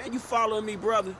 Man, you following me, brother?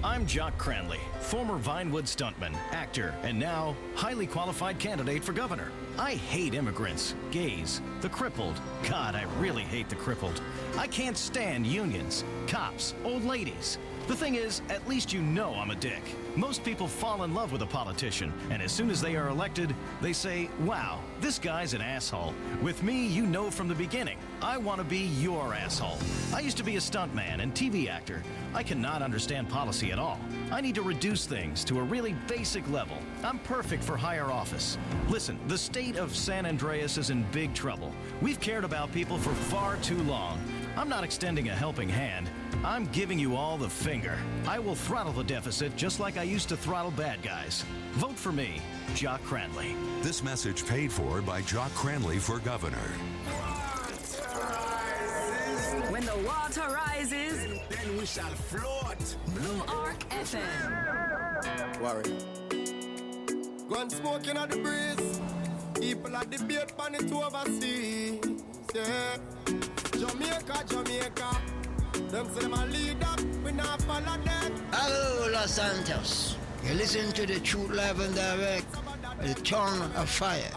I'm Jock Cranley, former Vinewood stuntman, actor, and now highly qualified candidate for governor. I hate immigrants, gays, the crippled. God, I really hate the crippled. I can't stand unions, cops, old ladies. The thing is, at least you know I'm a dick. Most people fall in love with a politician, and as soon as they are elected, they say, wow, this guy's an asshole. With me, you know from the beginning, I want to be your asshole. I used to be a stuntman and TV actor. I cannot understand policy at all. I need to reduce things to a really basic level. I'm perfect for higher office. Listen, the state of San Andreas is in big trouble. We've cared about people for far too long. I'm not extending a helping hand. I'm giving you all the finger. I will throttle the deficit just like I used to throttle bad guys. Vote for me, Jock Cranley. This message paid for by Jock Cranley for governor. When the water rises, then we shall float. Blue Arc FM. Worry. Go and smoking at the breeze. People at the beat pan it overseas. Yeah. Jamaica, Jamaica. Them say them a lead up, we not follow them. Hello, Los Santos. You listen to the Truth Live and Direct, the tongue of fire.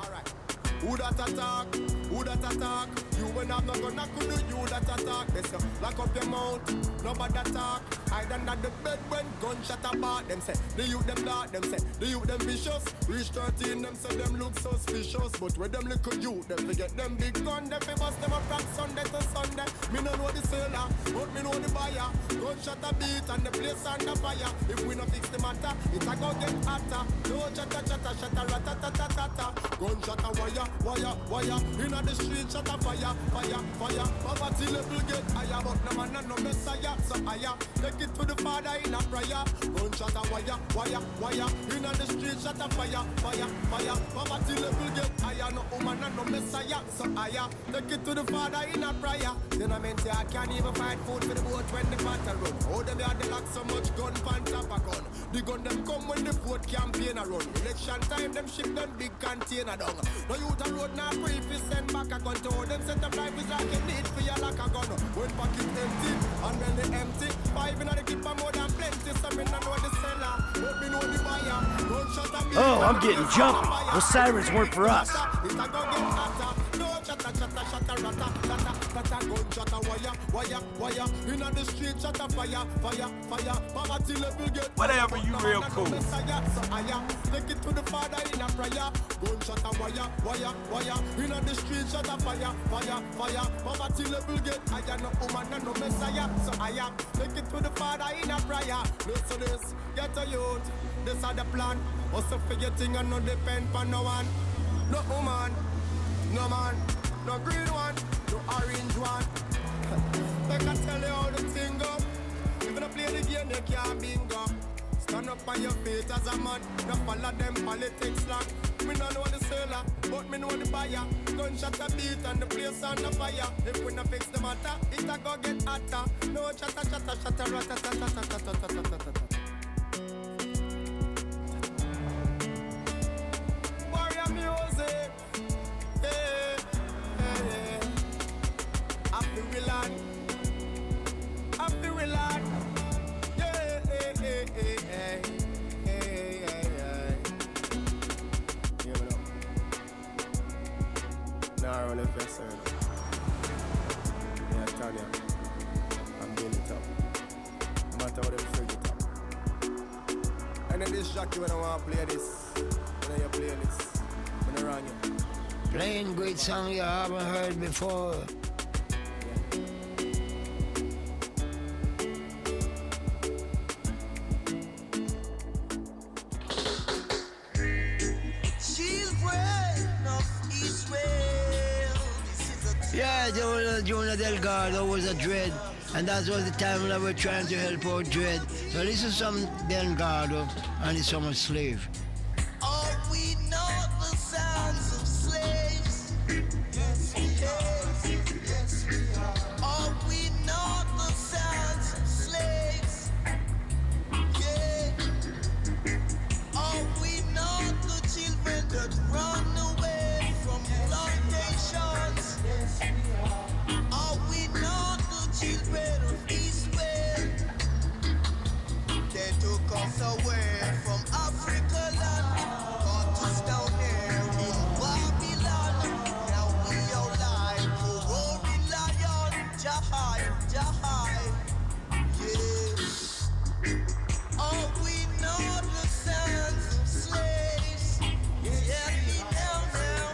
Who that attack? Who that attack? You will not gonna could do you that attack. They say, lock up your mouth, nobody attack. Hide under the bed when gunshot about. Them say, the youth them dark, them say, the youth them vicious. Reach 13, them say them look suspicious. But with them little youth, them forget them big gun. Them fi bust them up from Sunday to Sunday. Me no know the seller, but me know the buyer. Gunshot a beat and the place under fire. If we no fix the matter, it a go get hotter. No chatter, chatter, chatter, ratatatatata. Gunshot a wire, wire, wire. Inna the street, shut a fire, fire, fire. Poverty level get higher, but no man and no messiah. So higher, take it to the Father in a prayer. Gunshot a wire, wire, wire. Inna the street, shut a fire, fire, fire. Poverty level get higher, no woman and no messiah. So higher, take it to the Father in a prayer. Then I mean say I can't even find food for the boat when the battle run. Oh, them had the lock so much gun, pan top a gun. The gun them come when the vote campaign a run. Election time, them ship them big container down. No youth a road now free fi send back a gun to all them set up life is like a need for your like a gun. When pocket empty and when they empty, five in the keep a more than plenty. So me no know the seller, but me know the buyer. Gunshot a beat. Oh, I'm getting jumpy. Those sirens weren't for us. It a go get hotter. No chatter, chatter, chatter, rata, rata, rata. Gunshot a wire, wire, wire. Inna the street, shut a fire, fire, fire. Poverty level get Whatever, you real cool. So higher, take it to the Father in a prayer. Gunshot a wire, wire, wire. Inna the street, shut a fire, fire, fire. Poverty level get higher, no woman and no messiah. So higher, take it to the Father in a prayer. Listen to this, get a youth. This are the plan. Also for your thing and no depend on no one. No woman, no man, no green one, no orange one. They can tell you how the thing go. If you play the game, they can't bingo. Stand up on your feet as a man. No follow them politics like. Me no know the seller, but me know the buyer. Gunshot a beat and the place on the fire. If we no fix the matter, it a go get hotter. No chatter, chatter, chatter, ratatatatatatatatatatata. Warrior music, hey, hey, hey. Happy we land, happy we land. Yeah, hey, hey, hey, hey, hey, hey, hey. You know, now run if you're saying. Yeah, Tanya, I'm doing it up. No matter what them frig it up. And then this jockey when I want to play this, when you play this, when I run you. Playing great song you haven't heard before. Yeah, there was a Jonah Delgado was a dread. And that was the time that we're trying to help out Dread. So this is some Delgado and the Summer Slave. All we know the sounds of slaves. Yes, yes, we are. All we know the sounds of slaves. Yeah. All we know the children that run away from plantations. Yes, we are. All we know the children of Israel. They took us away from Africa land. Got us down there in Babylon. Now we are like a roaring lion. Jahai, Jahai. Yeah. All we know the sounds of slaves. Yeah, we now.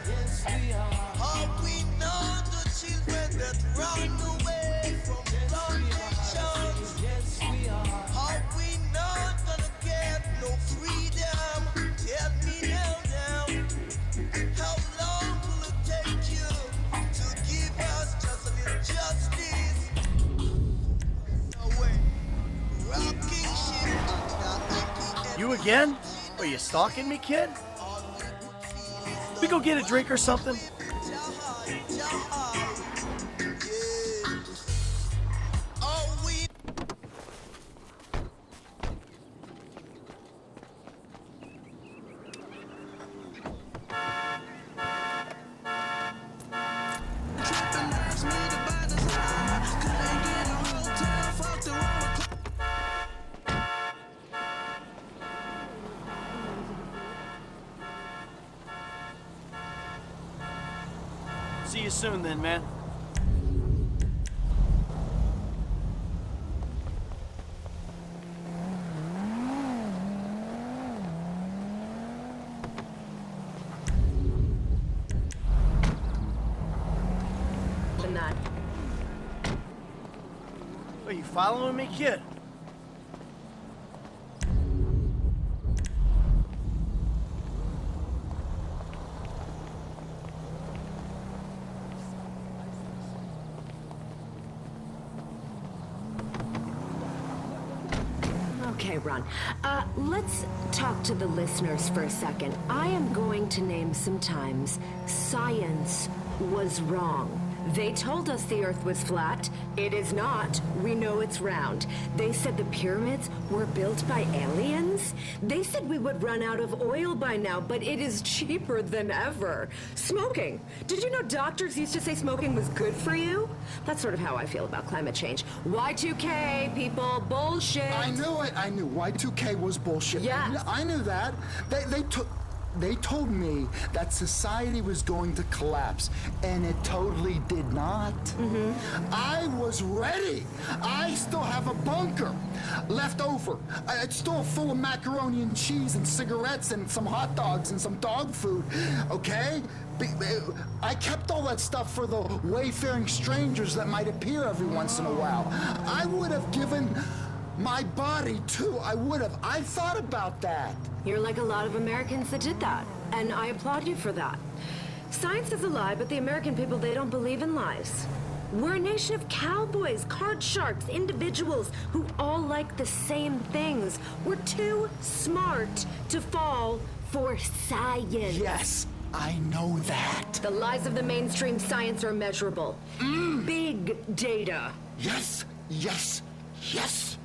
Yes, we are. All we know the children that run away from plantations. Yes, we are. All we not gonna get no freedom. Tell me now. How long will it take you to give us just a little justice? Away. Rocking shit. You again? Are you stalking me, kid? We go get a drink or something? See you soon then, man. Are you following me, kid? Okay, Ron. Let's talk to the listeners for a second. I am going to name some times science was wrong. They told us the Earth was flat. It is not. We know it's round. They said the pyramids were built by aliens. They said we would run out of oil by now, but it is cheaper than ever. Smoking. Did you know doctors used to say smoking was good for you? That's sort of how I feel about climate change. Y2K, people, bullshit. I knew it. I knew Y2K was bullshit. Yeah. I knew that. They told me that society was going to collapse, and it totally did not. I was ready. I still have a bunker left over. It's still full of macaroni and cheese and cigarettes and some hot dogs and some dog food, okay? I kept all that stuff for the wayfaring strangers that might appear every once in a while. I would have given my body, too. I would have. I thought about that. You're like a lot of Americans that did that, and I applaud you for that. Science is a lie, but the American people, they don't believe in lies. We're a nation of cowboys, card sharks, individuals who all like the same things. We're too smart to fall for science. Yes, I know that. The lies of the mainstream science are measurable. Big data. Yes, yes, yes.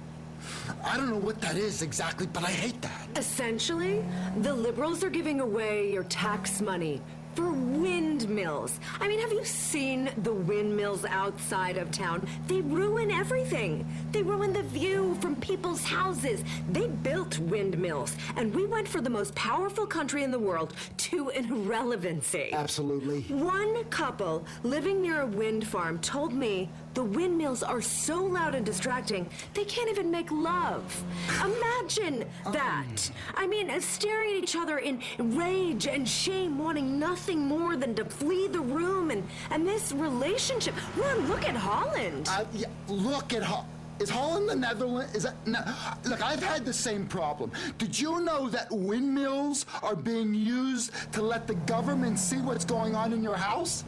I don't know what that is exactly, but I hate that. Essentially, the liberals are giving away your tax money for windmills. I mean, have you seen the windmills outside of town? They ruin everything. They ruin the view from people's houses. They built windmills, and we went for the most powerful country in the world to irrelevancy. Absolutely. One couple living near a wind farm told me the windmills are so loud and distracting, they can't even make love. Imagine that. I mean, staring at each other in rage and shame, wanting nothing more than to flee the room and this relationship. Ron, look at Holland. Yeah, look at Holland. Is Holland the Netherlands? Is that no? Look, I've had the same problem. Did you know that windmills are being used to let the government see what's going on in your house?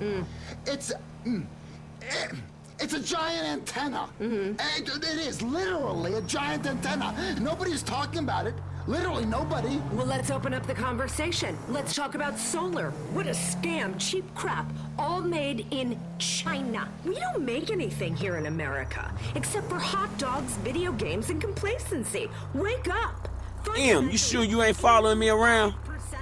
It's a giant antenna. It is literally a giant antenna. Nobody's talking about it. Literally nobody. Well, let's open up the conversation. Let's talk about solar. What a scam, cheap crap, all made in China. We don't make anything here in America, except for hot dogs, video games, and complacency. Wake up! Damn, you sure you ain't following me around?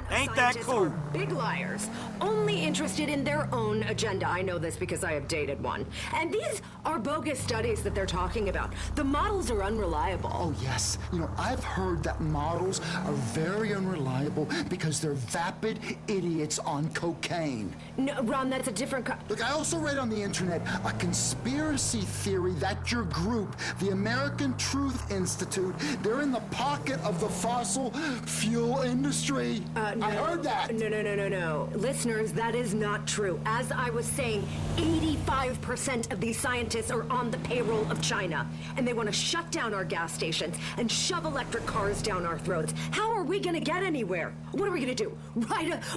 Ain't that Scientists cool? are big liars, only interested in their own agenda. I know this because I have dated one. And these are bogus studies that they're talking about. The models are unreliable. Oh, yes. You know, I've heard that models are very unreliable because they're vapid idiots on cocaine. No, Ron, that's a different Look, I also read on the internet a conspiracy theory that your group, the American Truth Institute, they're in the pocket of the fossil fuel industry. No, I heard that. No. Listeners, that is not true. As I was saying, 85% of these scientists are on the payroll of China. And they want to shut down our gas stations and shove electric cars down our throats. How are we going to get anywhere? What are we going to do?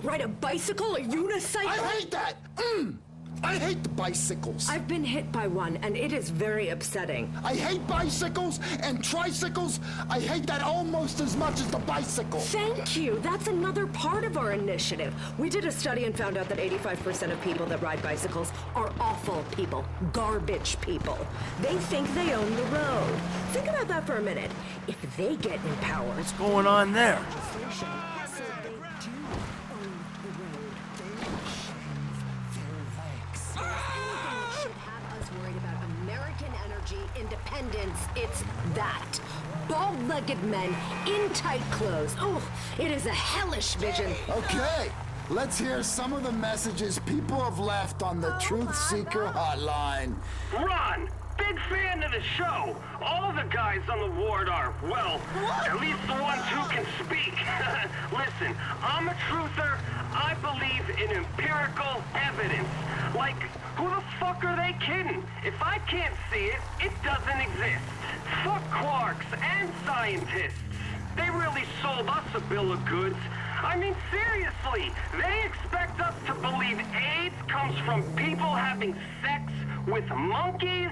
Ride a bicycle, a unicycle? I hate that. I hate the bicycles. I've been hit by one, and it is very upsetting. I hate bicycles and tricycles. I hate that almost as much as the bicycle. Thank you. That's another part of our initiative. We did a study and found out that 85% of people that ride bicycles are awful people, garbage people. They think they own the road. Think about that for a minute. If they get in power... What's going on there? Independence, it's that. Bald-legged men in tight clothes. Oh, it is a hellish vision. Okay, let's hear some of the messages people have left on the Truth Seeker hotline. Ron, big fan of the show. All the guys on the ward are, well, at least the ones who can speak. Listen, I'm a truther. I believe in empirical evidence. Like, who the fuck are they kidding? If I can't see it, it doesn't exist. Fuck quarks and scientists. They really sold us a bill of goods. I mean, seriously, they expect us to believe AIDS comes from people having sex with monkeys?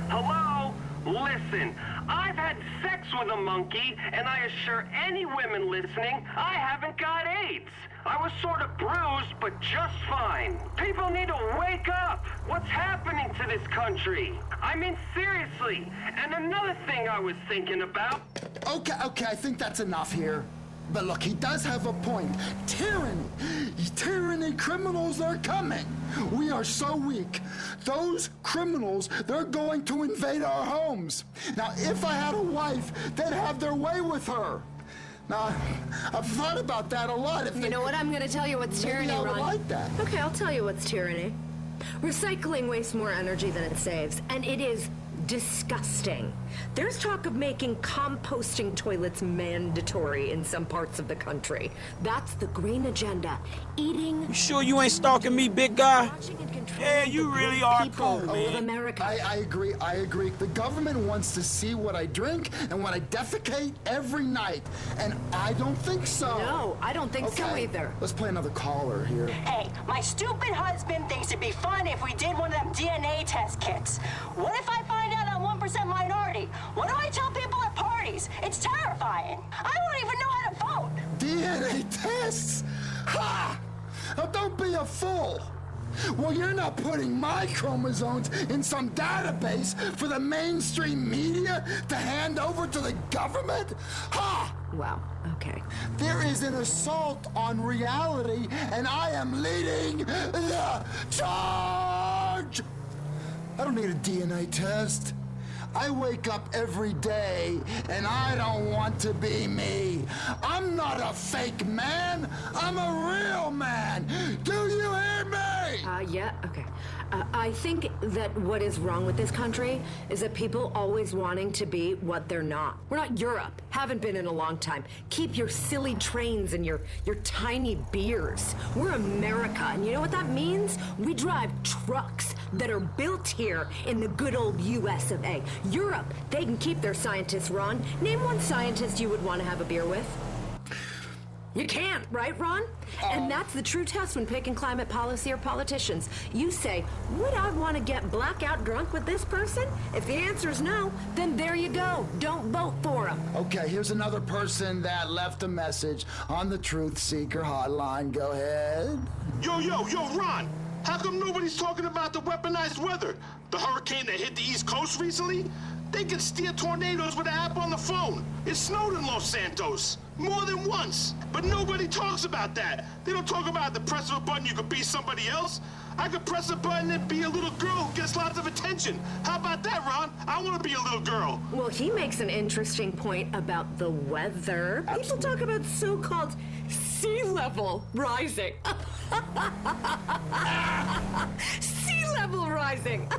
Hello? Listen, I've had sex with a monkey, and I assure any women listening, I haven't got AIDS. I was sort of bruised, but just fine. People need to wake up. What's happening to this country? I mean, seriously. And another thing I was thinking about... Okay, I think that's enough here. But look, he does have a point. Tyranny criminals are coming. We are so weak. Those criminals, they're going to invade our homes. Now, if I had a wife, they'd have their way with her. Now, I've thought about that a lot. You know what? I'm going to tell you what's tyranny, I would Ron. like that. Okay, I'll tell you what's tyranny. Recycling wastes more energy than it saves, and it is disgusting. There's talk of making composting toilets mandatory in some parts of the country. That's the green agenda. Eating... You sure you ain't stalking me, big guy? Yeah, you the really good are people cool, of man. America. I agree. The government wants to see what I drink and what I defecate every night. And I don't think so. No, I don't think so either. Let's play another caller here. Hey, my stupid husband thinks it'd be fun if we did one of them DNA test kits. What if I find out I'm 1% minority? What do I tell people at parties? It's terrifying. I won't even know how to vote. DNA tests? Ha! Now don't be a fool. Well, you're not putting my chromosomes in some database for the mainstream media to hand over to the government? Ha! Wow, okay. There is an assault on reality, and I am leading the charge! I don't need a DNA test. I wake up every day, and I don't want to be me. I'm not a fake man. I'm a real man. Do you hear me? Yeah, okay. I think that what is wrong with this country is that people always wanting to be what they're not. We're not Europe. Haven't been in a long time. Keep your silly trains and your tiny beers. We're America, and you know what that means? We drive trucks that are built here in the good old US of A. Europe, they can keep their scientists, Ron. Name one scientist you would want to have a beer with. You can't, right, Ron? And that's the true test when picking climate policy or politicians. You say, would I want to get blackout drunk with this person? If the answer is no, then there you go. Don't vote for him. Okay, here's another person that left a message on the Truth Seeker hotline. Go ahead. Yo, Ron! How come nobody's talking about the weaponized weather? The hurricane that hit the East Coast recently? They can steer tornadoes with an app on the phone. It snowed in Los Santos more than once, but nobody talks about that. They don't talk about the press of a button you could be somebody else. I could press a button and be a little girl who gets lots of attention. How about that, Ron? I want to be a little girl. Well, he makes an interesting point about the weather. People talk about so-called sea level rising. Sea level rising.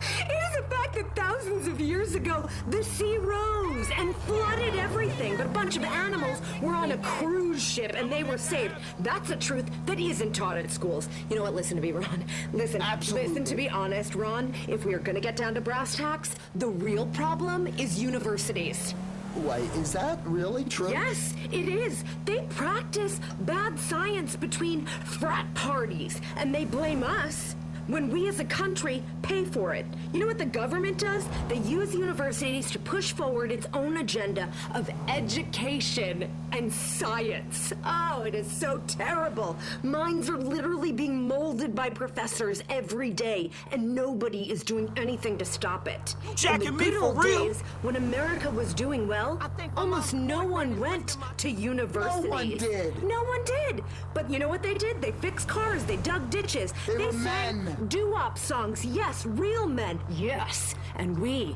It is a fact that thousands of years ago, the sea rose and flooded everything. But a bunch of animals were on a cruise ship and they were saved. That's a truth that isn't taught at schools. You know what? Listen to me, Ron. Listen. Absolutely. Listen, to be honest, Ron, if we are going to get down to brass tacks, the real problem is universities. Wait, is that really true? Yes, it is. They practice bad science between frat parties, and they blame us when we as a country pay for it. You know what the government does? They use universities to push forward its own agenda of education and science. Oh, it is so terrible. Minds are literally being molded by professors every day, and nobody is doing anything to stop it. Jacking me for old real? days, when America was doing well, almost no one went to universities. No one did. No one did. But you know what they did? They fixed cars, they dug ditches. They were sang men. doo-wop songs, yes, real men, yes. And we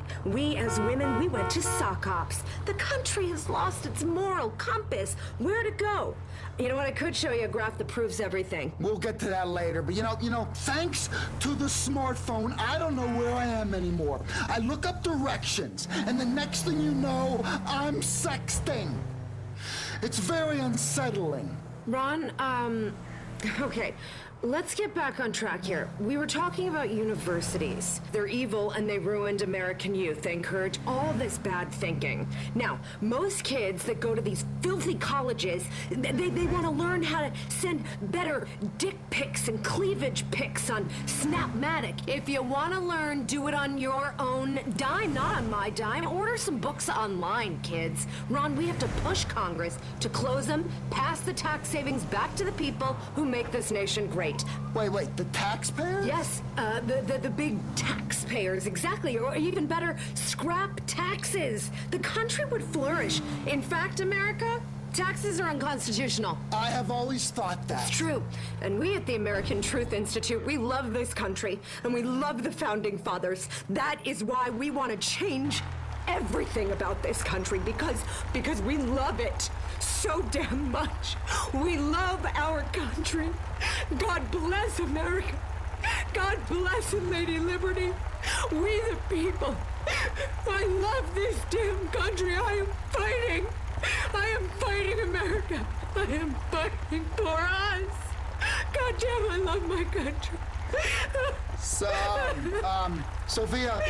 as women, we went to sock ops. The country has lost its moral compass. Where to go? You know what, I could show you a graph that proves everything. We'll get to that later, but you know, thanks to the smartphone, I don't know where I am anymore. I look up directions, and the next thing you know, I'm sexting. It's very unsettling. Ron, okay. Let's get back on track here. We were talking about universities. They're evil and they ruined American youth. They encourage all this bad thinking. Now, most kids that go to these filthy colleges, they want to learn how to send better dick pics and cleavage pics on Snapmatic. If you want to learn, do it on your own dime, not on my dime. Order some books online, kids. Ron, we have to push Congress to close them, pass the tax savings back to the people who make this nation great. Wait, the taxpayers? Yes, the big taxpayers, exactly. Or even better, scrap taxes. The country would flourish. In fact, America, taxes are unconstitutional. I have always thought that. It's true. And we at the American Truth Institute, we love this country, and we love the Founding Fathers. That is why we want to change everything about this country, because we love it so damn much. We love our country. God bless America. God bless Lady Liberty. We the people. I love this damn country. I am fighting. I am fighting America. I am fighting for us. God damn, I love my country. Sophia,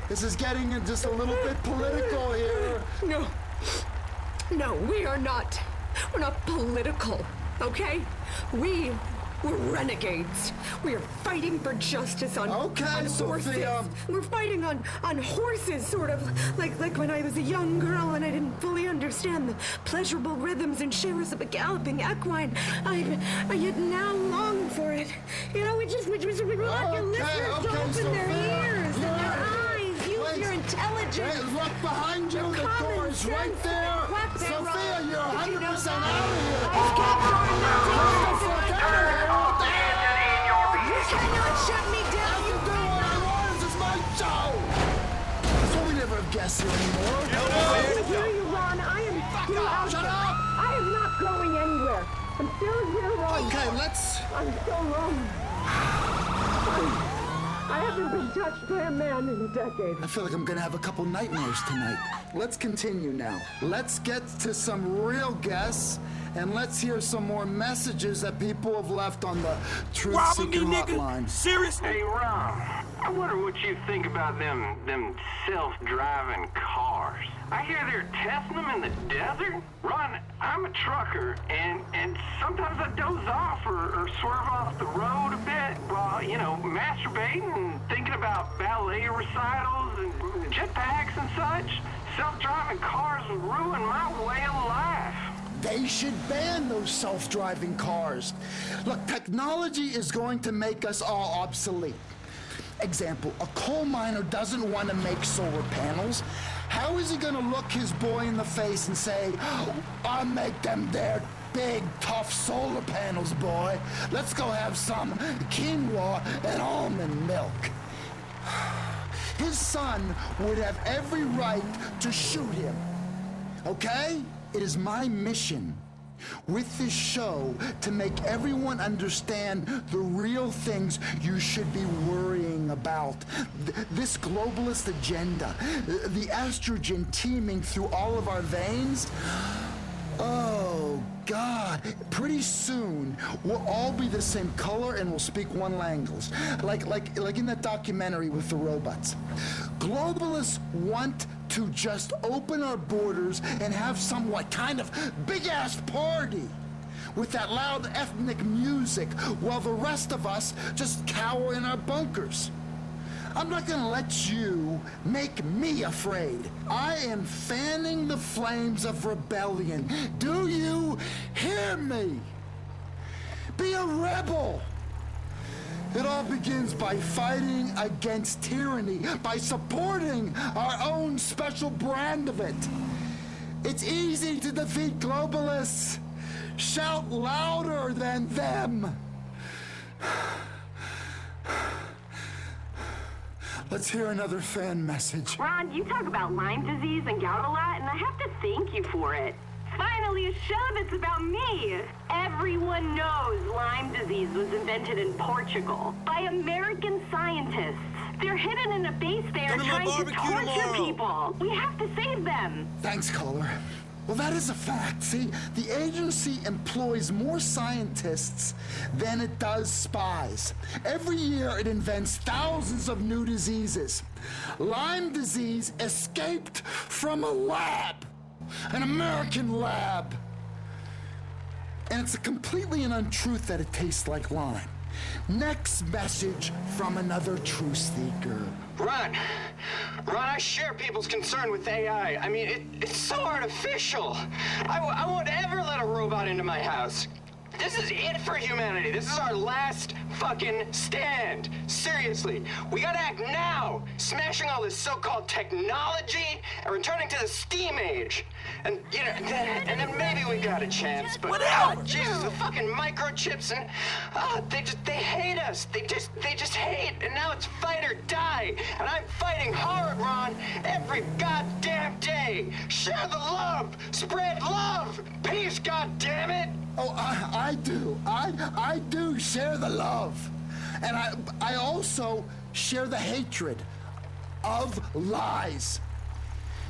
this is getting just a little bit political here. No, we are not. We're not political, okay? We're renegades. We are fighting for justice on horses. Sophia. We're fighting on horses, sort of like when I was a young girl and I didn't fully understand the pleasurable rhythms and shivers of a galloping equine. I yet now long for it. You know, we want your listeners to open their ears and their eyes. Use your intelligence. Hey, look behind you. The door is right there. Sophia, you're 100% out of here. You cannot shut me down. I can do what I want. This is my show. That's why we never have guests here anymore. I hear you, Ron. I am still out. Shut up. I am not going anywhere. I'm still here, Ron. Okay, let's... I'm so lonely. I have haven't been touched by a man in a decade. I feel like I'm gonna have a couple nightmares tonight. Let's continue now. Let's get to some real guests, and let's hear some more messages that people have left on the Truth Robbing Seeker me, nigga? hotline. Seriously? Hey, Ron, I wonder what you think about them self-driving cars. I hear they're testing them in the desert. Ron, I'm a trucker, and sometimes I doze off or swerve off the road a bit while, masturbating and thinking about ballet recitals and jetpacks and such. Self-driving cars would ruin my way of life. They should ban those self-driving cars. Look, technology is going to make us all obsolete. Example, a coal miner doesn't want to make solar panels. How is he going to look his boy in the face and say, I'll make them their big, tough solar panels, boy. Let's go have some quinoa and almond milk. His son would have every right to shoot him. Okay? It is my mission with this show to make everyone understand the real things you should be worrying about. This globalist agenda, the estrogen teeming through all of our veins. Oh, God. Pretty soon, we'll all be the same color and we'll speak one language. Like in that documentary with the robots. Globalists want to just open our borders and have some kind of big-ass party with that loud ethnic music while the rest of us just cower in our bunkers. I'm not gonna let you make me afraid. I am fanning the flames of rebellion. Do you hear me? Be a rebel. It all begins by fighting against tyranny, by supporting our own special brand of it. It's easy to defeat globalists. Shout louder than them. Let's hear another fan message. Ron, you talk about Lyme disease and gout a lot, and I have to thank you for it. Finally, a show that's about me. Everyone knows Lyme disease was invented in Portugal by American scientists. They're hidden in a base there trying to torture people. We have to save them. Thanks, caller. Well, that is a fact. See, the agency employs more scientists than it does spies. Every year, it invents thousands of new diseases. Lyme disease escaped from a lab. An American lab. And it's a completely an untruth that it tastes like lime. Next message from another truth seeker. Ron, I share people's concern with AI. I mean, it's so artificial. I won't ever let a robot into my house. This is it for humanity. This is our last fucking stand. Seriously, we gotta act now. Smashing all this so-called technology and returning to the steam age. And, and then maybe we got a chance, but Jesus, the fucking microchips and, they hate us. They just hate, and now it's fight or die. And I'm fighting hard, Ron, every goddamn day. Share the love, spread love, peace, goddammit. Oh, I do. I do share the love. And I also share the hatred of lies.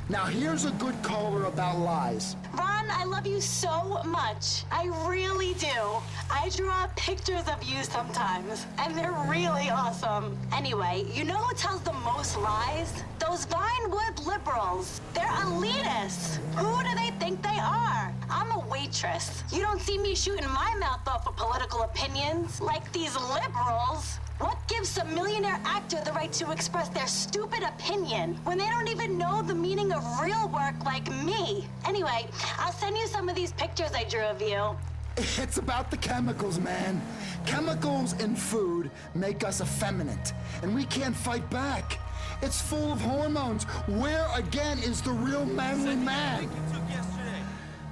Now, here's a good caller about lies. Ron, I love you so much. I really do. I draw pictures of you sometimes, and they're really awesome. Anyway, you know who tells the most lies? Those Vinewood liberals. They're elitists. Who do they think they are? I'm a waitress. You don't see me shooting my mouth off of political opinions like these liberals. What gives some millionaire actor the right to express their stupid opinion when they don't even know the meaning of real work like me? Anyway, I'll send you some of these pictures I drew of you. It's about the chemicals, man. Chemicals in food make us effeminate, and we can't fight back. It's full of hormones. Where, again, is the real manly man?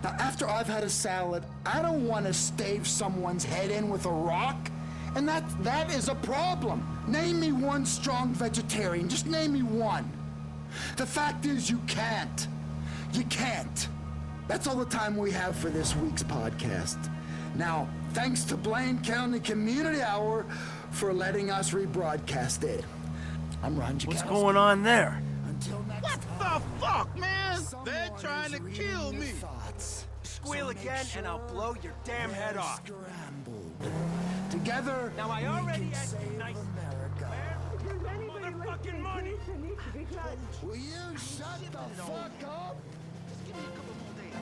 Now, after I've had a salad, I don't want to stave someone's head in with a rock. And that is a problem. Name me one strong vegetarian. Just name me one. The fact is, you can't. You can't. That's all the time we have for this week's podcast. Now, thanks to Blaine County Community Hour for letting us rebroadcast it. I'm Ron Gtav. What's going on there? What the fuck, man? They're trying to kill me. Squeal again and I'll blow your damn head off. Together, now I already asked you nice. Motherfucking money. Will you shut the fuck up? Just give me a couple more days.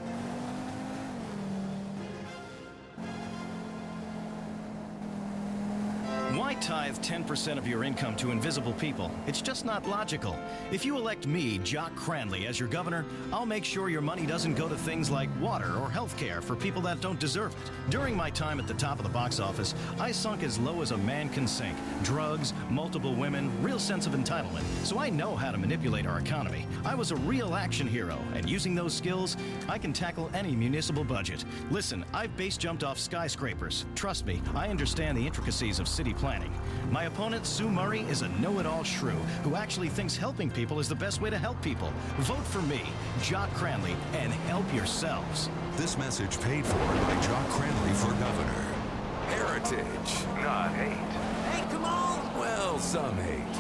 Why tithe 10% of your income to invisible people? It's just not logical. If you elect me, Jock Cranley, as your governor, I'll make sure your money doesn't go to things like water or health care for people that don't deserve it. During my time at the top of the box office, I sunk as low as a man can sink. Drugs, multiple women, real sense of entitlement. So I know how to manipulate our economy. I was a real action hero, and using those skills, I can tackle any municipal budget. Listen, I've base jumped off skyscrapers. Trust me, I understand the intricacies of city planning. My opponent, Sue Murray, is a know-it-all shrew who actually thinks helping people is the best way to help people. Vote for me, Jock Cranley, and help yourselves. This message paid for by Jock Cranley for governor. Heritage, not hate. Hey, come on! Well, some hate.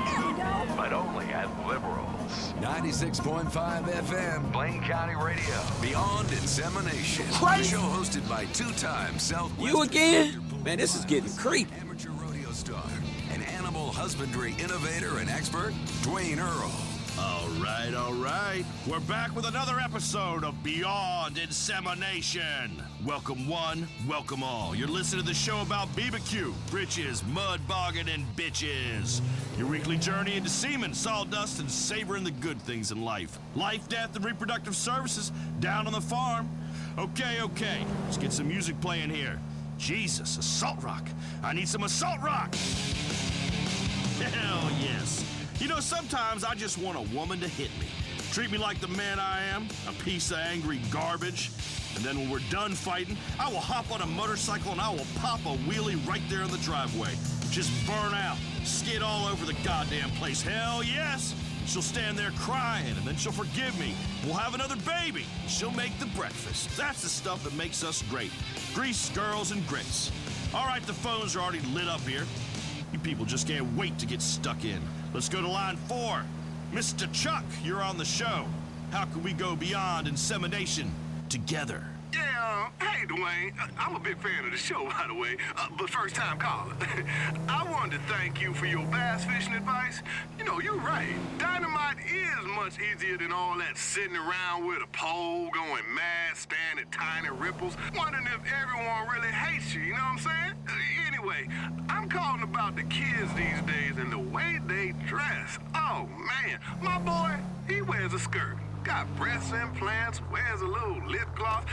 There we go! But only at liberals. 96.5 FM, Blaine County Radio. Beyond Insemination. Crazy. The show hosted by two-time Southwest. You again? Man, this is getting creepy. Amateur rodeo star, an animal husbandry innovator and expert, Dwayne Earl. All right. We're back with another episode of Beyond Insemination. Welcome one, welcome all. You're listening to the show about BBQ, britches, mud bogging, and bitches. Your weekly journey into semen, sawdust, and savoring the good things in life. Life, death, and reproductive services down on the farm. Okay. Let's get some music playing here. Jesus, assault rock. I need some assault rock. Hell yes. You know, sometimes I just want a woman to hit me. Treat me like the man I am, a piece of angry garbage. And then when we're done fighting, I will hop on a motorcycle and I will pop a wheelie right there in the driveway. Just burn out, skid all over the goddamn place. Hell yes. She'll stand there crying, and then she'll forgive me. We'll have another baby. She'll make the breakfast. That's the stuff that makes us great. Grease, girls, and grits. All right, the phones are already lit up here. You people just can't wait to get stuck in. Let's go to line 4. Mr. Chuck, you're on the show. How can we go beyond insemination together? Yeah, hey, Dwayne. I'm a big fan of the show, by the way, but first-time caller. I wanted to thank you for your bass fishing advice. You know, you're right. Dynamite is much easier than all that sitting around with a pole, going mad, staring at tiny ripples, wondering if everyone really hates you, you know what I'm saying? Anyway, I'm calling about the kids these days and the way they dress. Oh, man, my boy, he wears a skirt. Got breast implants, wears a little lip gloss.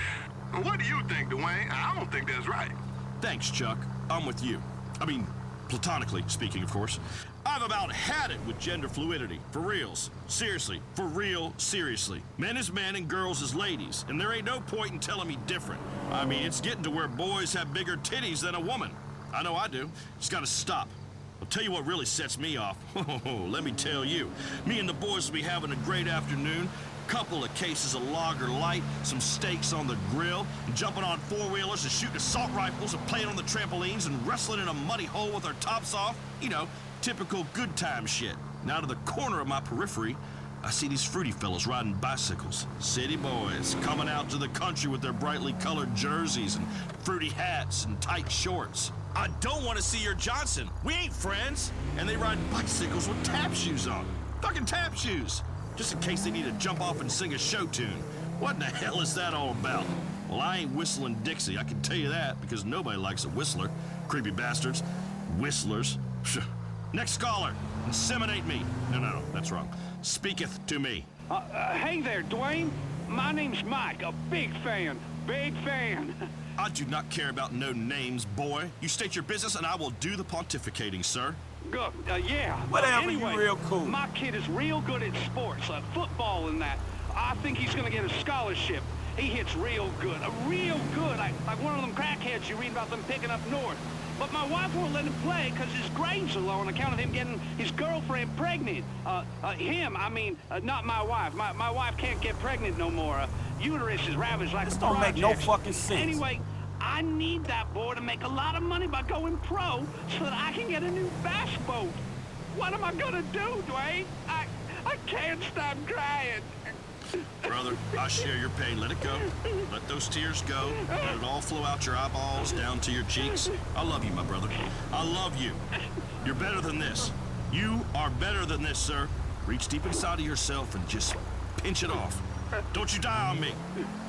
What do you think, Dwayne? I don't think that's right. Thanks, Chuck. I'm with you. I mean, platonically speaking, of course. I've about had it with gender fluidity. For reals. Seriously. For real, seriously. Men is men and girls is ladies. And there ain't no point in telling me different. I mean, it's getting to where boys have bigger titties than a woman. I know I do. It's gotta stop. I'll tell you what really sets me off. Let me tell you. Me and the boys will be having a great afternoon. Couple of cases of lager light, some steaks on the grill, and jumping on four-wheelers and shooting assault rifles and playing on the trampolines and wrestling in a muddy hole with our tops off. You know, typical good time shit. Now to the corner of my periphery, I see these fruity fellas riding bicycles. City boys coming out to the country with their brightly colored jerseys and fruity hats and tight shorts. I don't want to see your Johnson. We ain't friends. And they ride bicycles with tap shoes on. Fucking tap shoes. Just in case they need to jump off and sing a show tune. What in the hell is that all about? Well, I ain't whistling Dixie, I can tell you that, because nobody likes a whistler. Creepy bastards. Whistlers. Next caller. Inseminate me. No, that's wrong. Speaketh to me. Hey there, Dwayne. My name's Mike, a big fan. Big fan. I do not care about no names, boy. You state your business and I will do the pontificating, sir. Good, yeah. Whatever, anyway, you real cool. My kid is real good at sports, football and that. I think he's gonna get a scholarship. He hits real good, like one of them crackheads you read about them picking up north. But my wife won't let him play because his grades are low on account of him getting his girlfriend pregnant. Not my wife. My wife can't get pregnant no more. Uterus is ravaged like this a don't project. make no fucking sense. Anyway, I need that boy to make a lot of money by going pro so that I can get a new bass boat. What am I gonna do, Dwayne? I can't stop crying. Brother, I share your pain. Let it go. Let those tears go. Let it all flow out your eyeballs, down to your cheeks. I love you, my brother. I love you. You're better than this. You are better than this, sir. Reach deep inside of yourself and just pinch it off. Don't you die on me.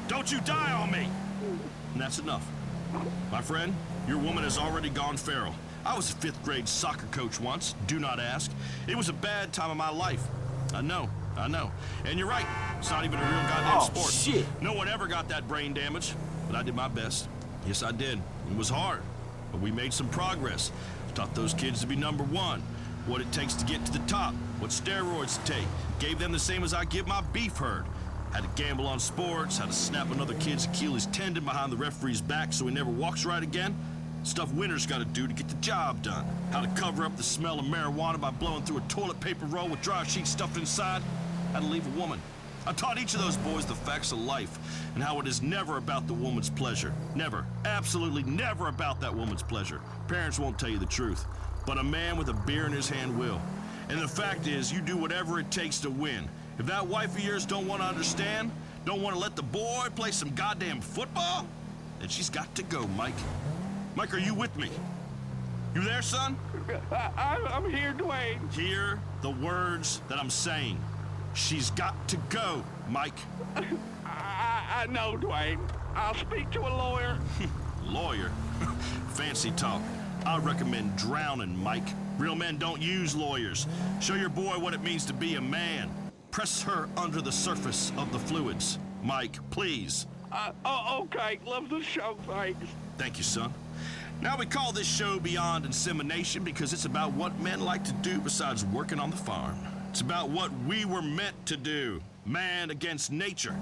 Don't you die on me. And that's enough. My friend, your woman has already gone feral. I was a 5th grade soccer coach once. Do not ask. It was a bad time of my life. I know. And you're right. It's not even a real goddamn sport. Shit. No one ever got that brain damage, but I did my best. Yes, I did. It was hard, but we made some progress. Taught those kids to be number one, what it takes to get to the top, what steroids to take. Gave them the same as I give my beef herd. How to gamble on sports, how to snap another kid's Achilles tendon behind the referee's back so he never walks right again. Stuff winners gotta do to get the job done. How to cover up the smell of marijuana by blowing through a toilet paper roll with dry sheets stuffed inside. How to leave a woman. I taught each of those boys the facts of life and how it is never about the woman's pleasure. Never, absolutely never about that woman's pleasure. Parents won't tell you the truth, but a man with a beer in his hand will. And the fact is, you do whatever it takes to win. If that wife of yours don't want to understand, don't want to let the boy play some goddamn football, then she's got to go, Mike. Mike, are you with me? You there, son? I'm here, Dwayne. Hear the words that I'm saying. She's got to go, Mike. I know, Dwayne. I'll speak to a lawyer. Lawyer? Fancy talk. I recommend drowning, Mike. Real men don't use lawyers. Show your boy what it means to be a man. Press her under the surface of the fluids. Mike, please. Okay. Love the show, thanks. Thank you, son. Now we call this show Beyond Insemination because it's about what men like to do besides working on the farm. It's about what we were meant to do. Man against nature.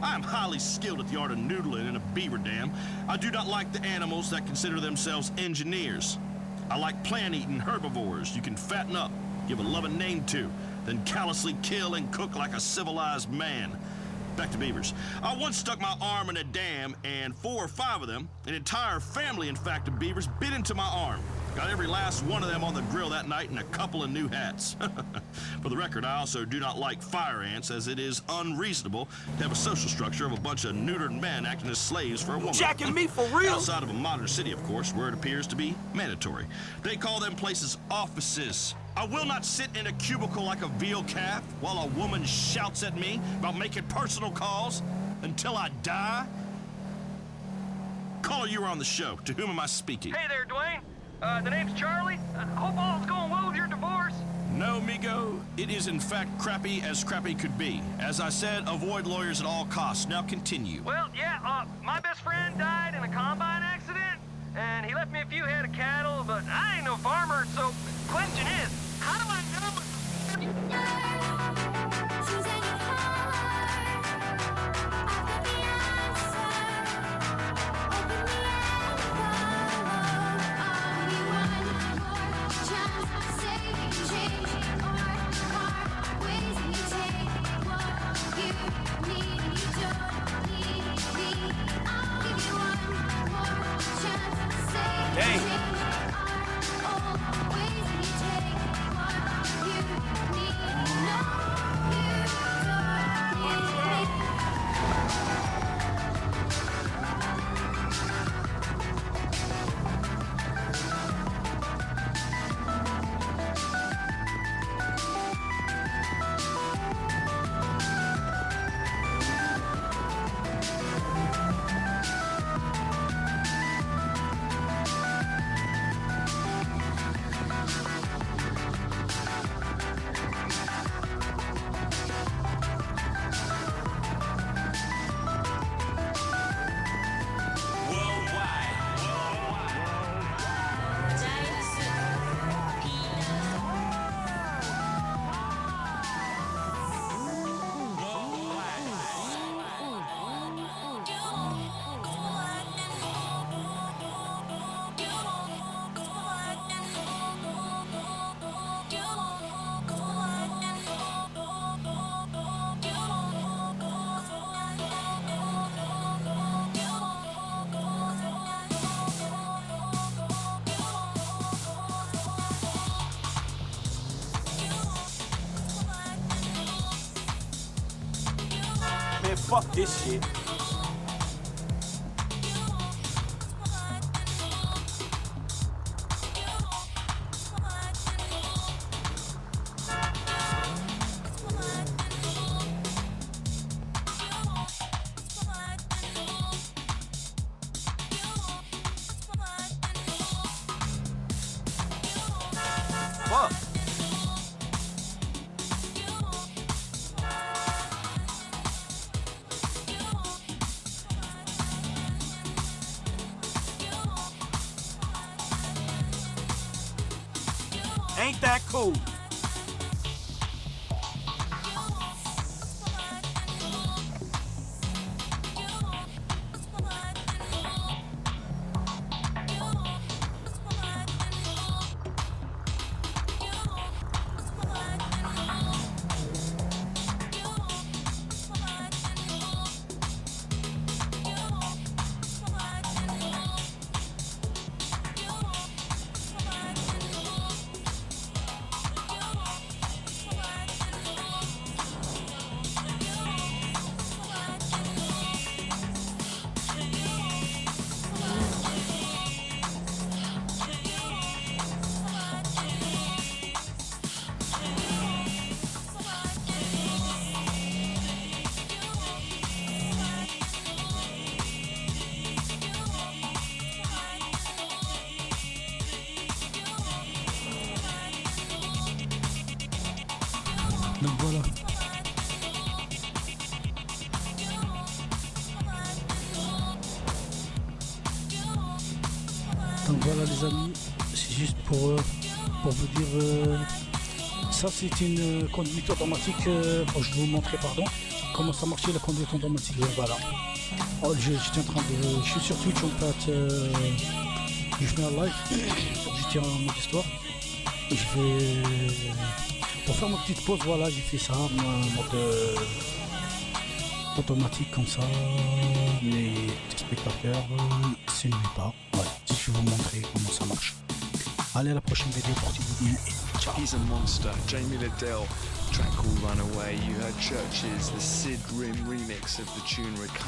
I am highly skilled at the art of noodling in a beaver dam. I do not like the animals that consider themselves engineers. I like plant-eating herbivores you can fatten up, give a loving name to, then callously kill and cook like a civilized man. Back to beavers. I once stuck my arm in a dam, and 4 or 5 of them, an entire family, in fact, of beavers, bit into my arm. Got every last one of them on the grill that night and a couple of new hats. For the record, I also do not like fire ants, as it is unreasonable to have a social structure of a bunch of neutered men acting as slaves for a woman. Jacking me for real? Outside of a modern city, of course, where it appears to be mandatory. They call them places offices. I will not sit in a cubicle like a veal calf while a woman shouts at me about making personal calls until I die. Caller, you are on the show. To whom am I speaking? Hey there, Dwayne. The name's Charlie. Hope all's going well with your divorce. No, Migo. It is in fact crappy as crappy could be. As I said, avoid lawyers at all costs. Now continue. Well, yeah, my best friend died in a combine accident, and he left me a few head of cattle, but I ain't no farmer, so question is, how do I know? Fuck this shit. Fuck. Ain't that cool? Donc voilà. Donc voilà les amis, c'est juste pour vous dire, ça c'est une conduite automatique, je vais vous montrer comment ça marchait la conduite automatique, voilà. Oh, je suis sur Twitch en fait, je fais un live, je tiens mon histoire, je vais, pour faire ma petite pause, voilà j'ai fait ça, en mode automatique comme ça, les spectateurs se ne pas. Voilà, je vais vous montrer comment ça marche. Allez à la prochaine vidéo, portez-vous bien et ciao. He's a monster. Jamie Liddell, track called Runaway. You heard Church's The Sid Rim remix of the tune Recover.